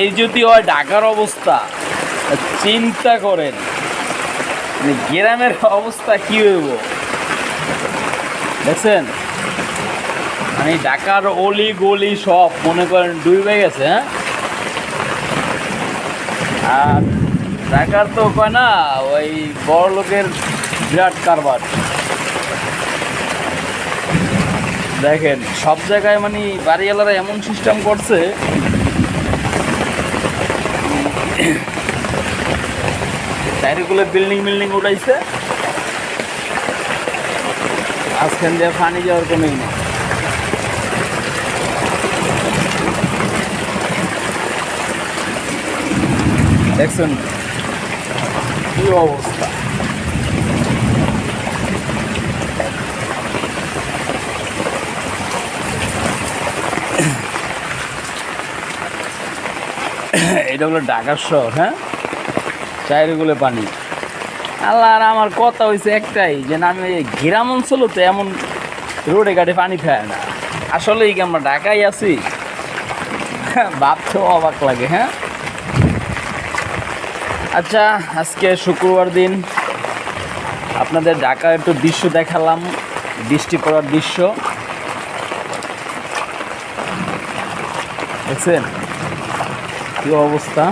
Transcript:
এই যদি হয় ঢাকার অবস্থা, চিন্তা করেন গ্রামের অবস্থা কি হইব। দেখছেন মানে ঢাকার অলি গলি সব মনে করেন ডুবে গেছে। হ্যাঁ, আর ঢাকার তো কয় না ওই বড় লোকের বিরাট কারবার। দেখেন সব জায়গায় মানে বাড়িওয়ালারা এমন সিস্টেম করছে, চারিগুলো বিল্ডিং উঠাইছে, আজখান দিয়ে পানি যাওয়ার কোনো নেই। দেখছেন কি অবস্থা। এটা হলো ঢাকার শহর। হ্যাঁ, চারিগুলো পানি। আল্লাহ, আর আমার কথা হয়েছে একটাই যে না, আমি গ্রাম অঞ্চল তো এমন রোডে ঘাটে পানি খায় না। আসলে কি আমরা ঢাকায় আছি, ভাবতেও অবাক লাগে। হ্যাঁ, আচ্ছা, আজকে শুক্রবার দিন আপনাদের ঢাকার একটু দৃশ্য দেখালাম, বৃষ্টি পড়ার দৃশ্য। দেখছেন কি অবস্থা।